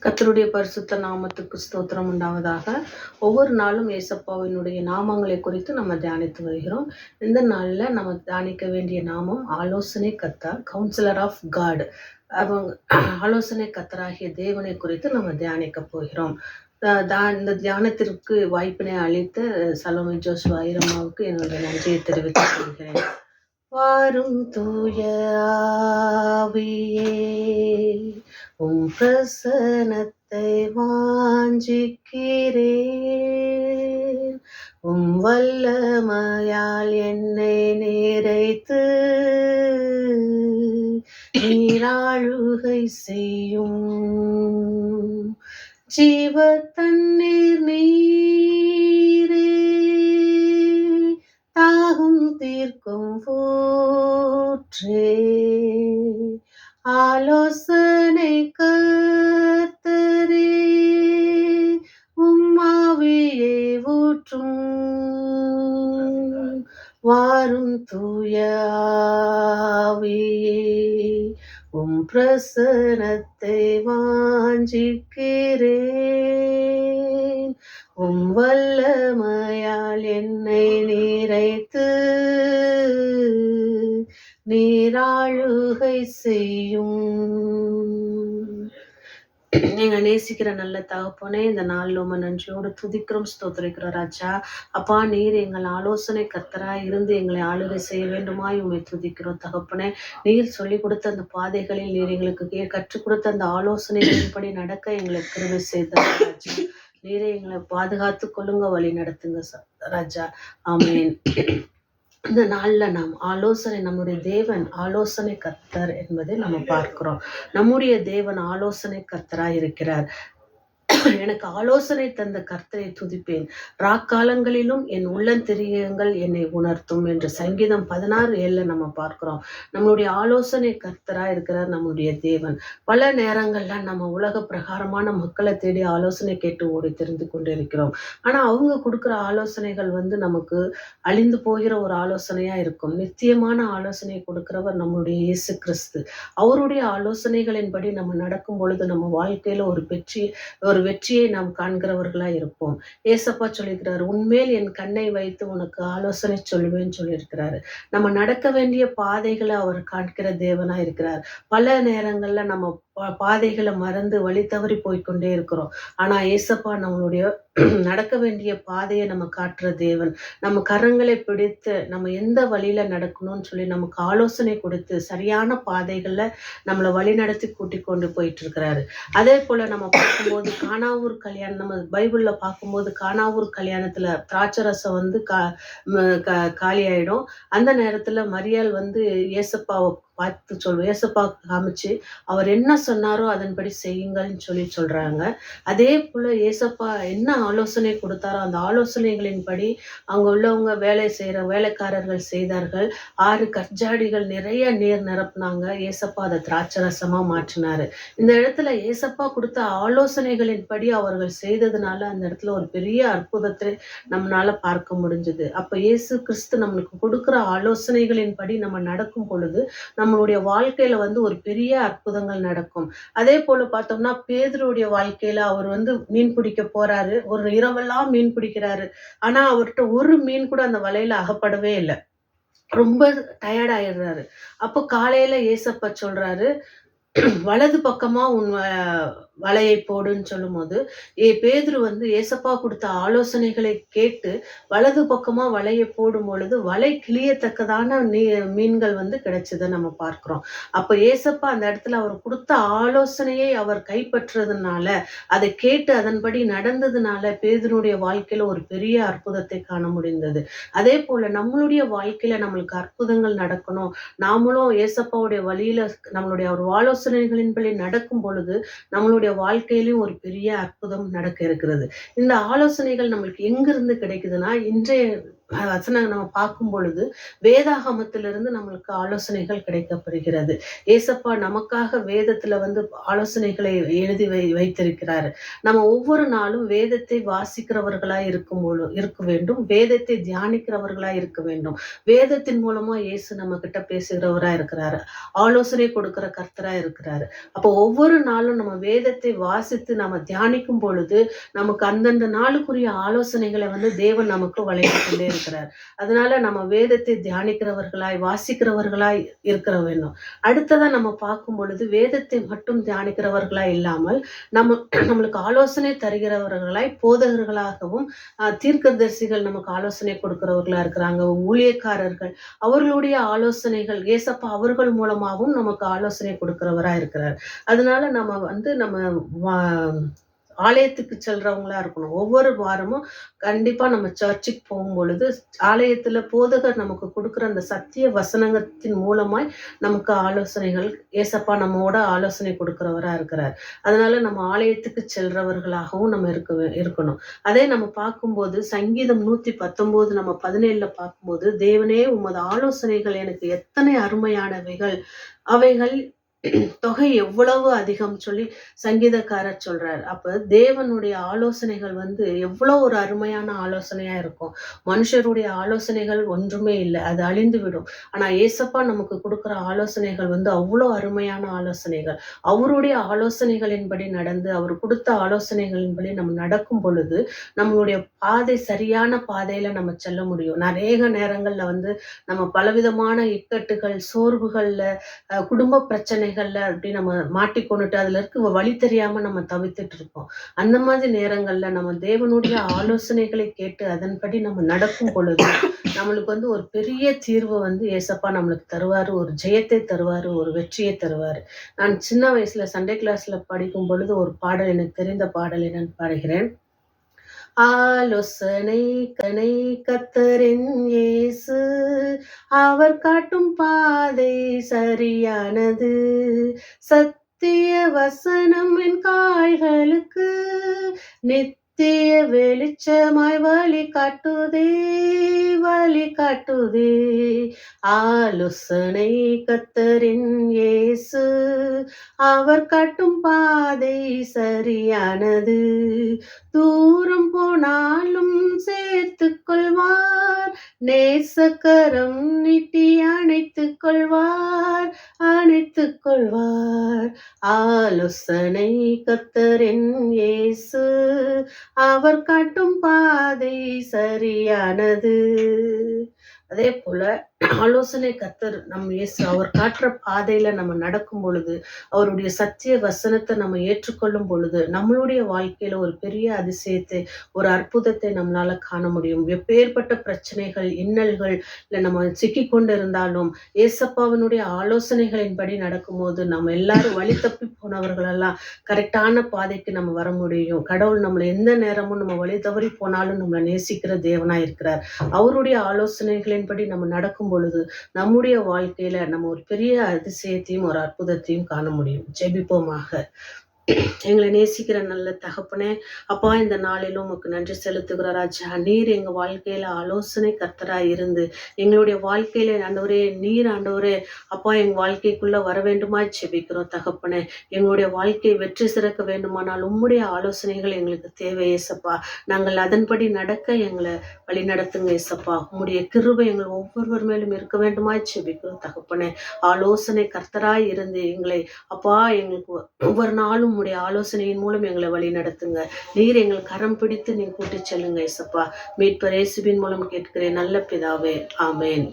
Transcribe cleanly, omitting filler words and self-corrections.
கர்த்தருடைய பரிசுத்த நாமத்துக்கு ஸ்தோத்திரம் உண்டாவதாக. ஒவ்வொரு நாளும் ஏசப்பாவினுடைய நாமங்களை குறித்து நம்ம தியானித்து வருகிறோம். இந்த நாளில் நம்ம தியானிக்க வேண்டிய நாமம் ஆலோசனை கர்த்தர், கவுன்சிலர் ஆஃப் காட். அவங்க ஆலோசனை கர்த்தராகிய தேவனை குறித்து நம்ம தியானிக்க போகிறோம். இந்த தியானத்திற்கு வாய்ப்பினை அளித்த சலோமி ஜோஷுவா ஐரம்மாவுக்கு என்னுடைய நன்றியை தெரிவித்துக் கொள்கிறேன். வாரும் தூய ஆவியே, பிரசனத்தை வாஞ்சிக்கிறேன். வல்லமையால் என்னை நிறைத்து நீராழுகை செய்யும். ஜீவ தண்ணீர் நீரே, தாகம் தீர்க்கும் ஊற்றே, ஆலோசனை கர்த்தரே, ஆவியை ஊற்றும். வாரும் தூய ஆவியே, பிரசனத்தை வாஞ்சிக்கிறேன். வல்லமையால் என்னை நிறைத்து நீராழுகை செய்யும். நீங்க நேசிக்கிற நல்ல தகப்பனே, இந்த நாளில் உம நன்றியோடு துதிக்கிறோம், ஸ்தோத்திரிக்கிறோம் ராஜா. அப்பா, நீர் எங்கள் ஆலோசனை கர்த்தராய் இருந்து எங்களை ஆளுகை செய்ய வேண்டுமாய் உண்மை துதிக்கிறோம் தகப்பனே. நீர் சொல்லிக் கொடுத்த அந்த பாதைகளில் நீர் எங்களுக்கு கற்றுக் கொடுத்த அந்த ஆலோசனைகளின்படி நடக்க எங்களுக்கு கிருபை செய்தார் ராஜா. நீரே எங்களை பாதுகாத்து கொள்ளுங்க, வழி நடத்துங்க ராஜா. ஆமென். இந்த நாளில் நாம் ஆலோசனை, நம்முடைய தேவன் ஆலோசனை கர்த்தர் என்பதை நம்ம பார்க்கிறோம். நம்முடைய தேவன் ஆலோசனை கர்த்தராய் இருக்கிறார். எனக்கு ஆலோசனை தந்த கர்த்தரை துதிப்பேன், ராக்காலங்களிலும் என் உள்ளந்தெரியங்கள் என்னை உணர்த்தும் என்று சங்கீதம் 16:7 நம்ம பார்க்கிறோம். நம்மளுடைய ஆலோசனை கர்த்தரா இருக்கிறார் நம்முடைய தேவன். பல நேரங்கள்ல நம்ம உலக பிரகாரமான மக்களை தேடி ஆலோசனை கேட்டு ஓடி தெரிந்து கொண்டிருக்கிறோம். ஆனா அவங்க கொடுக்குற ஆலோசனைகள் நமக்கு அழிந்து போகிற ஒரு ஆலோசனையா இருக்கும். நித்தியமான ஆலோசனை கொடுக்கிறவர் நம்முடைய இயேசு கிறிஸ்து. அவருடைய ஆலோசனைகளின்படி நம்ம நடக்கும் பொழுது நம்ம வாழ்க்கையில ஒரு வெற்றியை நாம் காண்கிறவர்களா இருப்போம். ஏசப்பா சொல்லியிருக்கிறாரு, உன்மேல் என் கண்ணை வைத்து உனக்கு ஆலோசனை சொல்லுவேன்னு சொல்லியிருக்கிறாரு. நம்ம நடக்க வேண்டிய பாதைகளை அவர் காண்கிற தேவனா இருக்கிறார். பல நேரங்கள்ல நம்ம பாதைகளை மறந்து வழி தவறி போய்கொண்டே இருக்கிறோம். ஆனா ஏசப்பா நம்மளுடைய நடக்க வேண்டிய பாதையை நம்ம காட்டுற தேவன். நம்ம கரங்களை பிடித்து நம்ம எந்த வழியில நடக்கணும்னு சொல்லி நமக்கு ஆலோசனை கொடுத்து சரியான பாதைகள்ல நம்மளை வழி நடத்தி கூட்டிக் கொண்டு போயிட்டு இருக்கிறாரு. அதே போல நம்ம பார்க்கும்போது கானாவூர் கல்யாணம், நம்ம பைபிள்ல பார்க்கும்போது கானாவூர் கல்யாணத்துல திராட்சரசம் காலி ஆயிடும். அந்த நேரத்துல மரியாள் ஏசப்பாவை பார்த்து ஏசப்பா காமிச்சு அவர் என்ன சொன்னாரோ அதன்படி செய்யுங்கள்னு சொல்றாங்க. அதே போல ஏசப்பா என்ன ஆலோசனை கொடுத்தாரோ அந்த ஆலோசனைகளின்படி அங்க உள்ளவங்க வேலைக்காரர்கள் செய்தார்கள். 6 கற்ஜாடிகள் நிறைய நீர் நிரப்புனாங்க. ஏசப்பா அதை திராட்சரசமா மாற்றினாரு. இந்த இடத்துல ஏசப்பா கொடுத்த ஆலோசனைகளின்படி அவர்கள் செய்ததுனால அந்த இடத்துல ஒரு பெரிய அற்புதத்தை நம்மளால பார்க்க முடிஞ்சது. அப்ப இயேசு கிறிஸ்து நம்மளுக்கு கொடுக்கிற ஆலோசனைகளின்படி நம்ம நடக்கும் பொழுது நம்மளுடைய வாழ்க்கையில ஒரு பெரிய அற்புதங்கள் நடக்கும். அதே போல பார்த்தோம்னா பேதுருடைய வாழ்க்கையில அவர் மீன் பிடிக்க போறாரு. ஒரு இரவெல்லாம் மீன் பிடிக்கிறாரு. ஆனா அவர்கிட்ட ஒரு மீன் கூட அந்த வலையில அகப்படவே இல்லை. ரொம்ப டயர்ட் ஆயிடுறாரு. அப்போ காலையில ஏசப்பா சொல்றாரு, வலது பக்கமா உன் வலையை போடுன்னு சொல்லும் போது பேதுரு ஏசப்பா கொடுத்த ஆலோசனைகளை கேட்டு வலது பக்கமா வலையை போடும் பொழுது வலை கிளியத்தக்கதான மீன்கள் கிடைச்சதை நம்ம பார்க்கிறோம். அப்ப ஏசப்பா அந்த இடத்துல அவர் கொடுத்த ஆலோசனையை அவர் கைப்பற்றுறதுனால, அதை கேட்டு அதன்படி நடந்ததுனால பேதுருடைய வாழ்க்கையில ஒரு பெரிய அற்புதத்தை காண முடிந்தது. அதே போல நம்மளுடைய வாழ்க்கையில நம்மளுக்கு அற்புதங்கள் நடக்கணும், நாமளும் ஏசப்பாவுடைய வழியில நம்மளுடைய ஒரு ஆலோசனைகளின்படி நடக்கும் பொழுது நம்மளுடைய வாழ்க்கையிலும் ஒரு பெரிய அற்புதம் நடக்க இருக்கிறது. இந்த ஆலோசனைகள் நம்மளுக்கு எங்கிருந்து கிடைக்குதுன்னா, இன்றைய வசனம் நம்ம பார்க்கும் பொழுது வேதாகமத்திலிருந்து நம்மளுக்கு ஆலோசனைகள் கிடைக்கப்படுகிறது. ஏசப்பா நமக்காக வேதத்துல ஆலோசனைகளை எழுதி வைத்திருக்கிறாரு. நம்ம ஒவ்வொரு நாளும் வேதத்தை வாசிக்கிறவர்களாய் இருக்க வேண்டும். வேதத்தை தியானிக்கிறவர்களாய் இருக்க வேண்டும். வேதத்தின் மூலமா இயேசு நம்ம கிட்ட பேசுகிறவரா இருக்கிறாரு. ஆலோசனை கொடுக்கிற கர்த்தரா இருக்கிறாரு. அப்போ ஒவ்வொரு நாளும் நம்ம வேதத்தை வாசித்து நம்ம தியானிக்கும் பொழுது நமக்கு அந்தந்த நாளுக்குரிய ஆலோசனைகளை தேவன் நமக்கு வழங்கிக் கொண்டே இருக்கிறார். அதனால நம்ம வேதத்தை தியானிக்கிறவர்களாய் வாசிக்கிறவர்களாய் இருக்கிற வேண்டும். அடுத்ததா நம்ம பார்க்கும் பொழுது வேதத்தை மட்டும் தியானிக்கிறவர்களாய் இல்லாமல் நம்மளுக்கு ஆலோசனை தருகிறவர்களாய் போதகர்களாகவும் தீர்க்கதரிசிகள் நமக்கு ஆலோசனை கொடுக்கிறவர்களா இருக்கிறாங்க. ஊழியக்காரர்கள் அவர்களுடைய ஆலோசனைகள் ஏசப்பா அவர்கள் மூலமாகவும் நமக்கு ஆலோசனை கொடுக்கிறவரா இருக்கிறார். அதனால நம்ம ஆலயத்துக்கு செல்றவங்களா இருக்கணும். ஒவ்வொரு வாரமும் கண்டிப்பா நம்ம சர்ச்சுக்கு போகும் பொழுது ஆலயத்துல போதகர் நமக்கு கொடுக்குற அந்த சத்திய வசனத்தின் மூலமாய் நமக்கு ஆலோசனைகள் ஏசப்பா நம்மோட ஆலோசனை கொடுக்கிறவரா இருக்கிறார். அதனால நம்ம ஆலயத்துக்கு செல்றவர்களாகவும் நம்ம இருக்கணும். அதே நம்ம பார்க்கும்போது சங்கீதம் 119 நம்ம 17 பார்க்கும்போது தேவனே உமது ஆலோசனைகள் எனக்கு எத்தனை அருமையானவைகள், அவைகள் தொகை எவ்வளவு அதிகம் சொல்லி சங்கீதக்காரர் சொல்றார். அப்ப தேவனுடைய ஆலோசனைகள் எவ்வளவு ஒரு அருமையான ஆலோசனையா இருக்கும். மனுஷருடைய ஆலோசனைகள் ஒன்றுமே இல்லை, அது அழிந்து விடும். ஆனா ஏசப்பா நமக்கு கொடுக்கிற ஆலோசனைகள் அவ்வளோ அருமையான ஆலோசனைகள். அவருடைய ஆலோசனைகளின்படி நடந்து அவர் கொடுத்த ஆலோசனைகளின்படி நம்ம நடக்கும் பொழுது நம்மளுடைய பாதை சரியான பாதையில நம்ம செல்ல முடியும். நிறைய நேரங்கள்ல நம்ம பலவிதமான இக்கட்டுகள், சோர்வுகள்ல, குடும்ப பிரச்சனை அப்படி நம்ம மாட்டிக்கொண்டுட்டு அதுல இருக்க வழி தெரியாம நம்ம தவித்துட்டு இருக்கோம். அந்த மாதிரி நேரங்கள்ல நம்ம தேவனுடைய ஆலோசனைகளை கேட்டு அதன்படி நம்ம நடக்கும் பொழுது நம்மளுக்கு ஒரு பெரிய தீர்வு ஏசப்பா நம்மளுக்கு தருவாரு. ஒரு ஜெயத்தை தருவாரு, ஒரு வெற்றியை தருவாரு. நான் சின்ன வயசுல சண்டே கிளாஸ்ல படிக்கும் பொழுது ஒரு பாடல், எனக்கு தெரிந்த பாடலை நான் பாடுகிறேன். ஆலோசனை கர்த்தரின் இயேசு, அவர் காட்டும் பாதை சரியானது. சத்திய வசனம் என் கால்களுக்கு நித்திய வெளிச்சமாய் வழி காட்டுதே. ஆலோசனை கர்த்தரின் இயேசு, அவர் காட்டும் பாதை சரியானது. தூரம் போனாலும் சேர்த்துக் கொள்வார், நேசக்கரம் நீட்டி அணைத்துக் கொள்வார். ஆலோசனை கர்த்தரின் இயேசு, அவர் காட்டும் பாதை சரியானது. அதே போல ஆலோசனை கர்த்தர் இயேசு அவர் காட்டுற பாதையில நம்ம நடக்கும் பொழுது, அவருடைய சத்திய வசனத்தை நம்ம ஏற்றுக்கொள்ளும் பொழுது நம்மளுடைய வாழ்க்கையில ஒரு பெரிய அதிசயத்தை, ஒரு அற்புதத்தை நம்மளால காண முடியும். எப்பேற்பட்ட பிரச்சனைகள், இன்னல்கள் நம்ம சிக்கி கொண்டு இருந்தாலும் ஏசப்பாவினுடைய ஆலோசனைகளின்படி நடக்கும்போது நம்ம எல்லாரும் வழி தப்பி போனவர்களெல்லாம் கரெக்டான பாதைக்கு நம்ம வர முடியும். கடவுள் நம்மளை எந்த நேரமும் நம்ம வழி தவறி போனாலும் நம்மளை நேசிக்கிற தேவனா இருக்கிறார். அவருடைய ஆலோசனைகளின்படி நம்ம நடக்கும் பொழுது நம்முடைய வாழ்க்கையில நம்ம ஒரு பெரிய அதிசயத்தையும் ஒரு அற்புதத்தையும் காண முடியும். ஜெபிப்போமாக. எங்களை நேசிக்கிற நல்ல தகப்பனே, அப்பா இந்த நாளிலும் உமக்கு நன்றி செலுத்துகிற ராஜா. நீர் எங்க வாழ்க்கையில ஆலோசனை கர்த்தராய் இருந்து எங்களுடைய வாழ்க்கையில ஆண்டவரே, நீர் ஆண்டவரே அப்பா எங்க வாழ்க்கைக்குள்ள வர வேண்டுமாய் செபிக்கிறோம் தகப்பனே. எங்களுடைய வாழ்க்கை வெற்றி சிறக்க வேண்டுமானால் உம்முடைய ஆலோசனைகள் எங்களுக்கு தேவை ஏசப்பா. நாங்கள் அதன்படி நடக்க எங்களை வழி நடத்துங்க ஏசப்பா. உம்முடைய கிருபை எங்கள் ஒவ்வொருவர் மேலும் இருக்க வேண்டுமாய் செபிக்கிறோம் தகப்பனே. ஆலோசனை கர்த்தராய் இருந்து எங்களை அப்பா எங்களுக்கு ஒவ்வொரு நாளும் உம்முடைய ஆலோசனையின் மூலம் எங்களை வழி நடத்துங்க. நீர் எங்கள் கரம் பிடித்து நீ கூட்டிச் செல்லுங்க ஏசப்பா. மீட்பர் இயேசுவின் மூலம் கேட்கிறேன் நல்ல பிதாவே, ஆமேன்.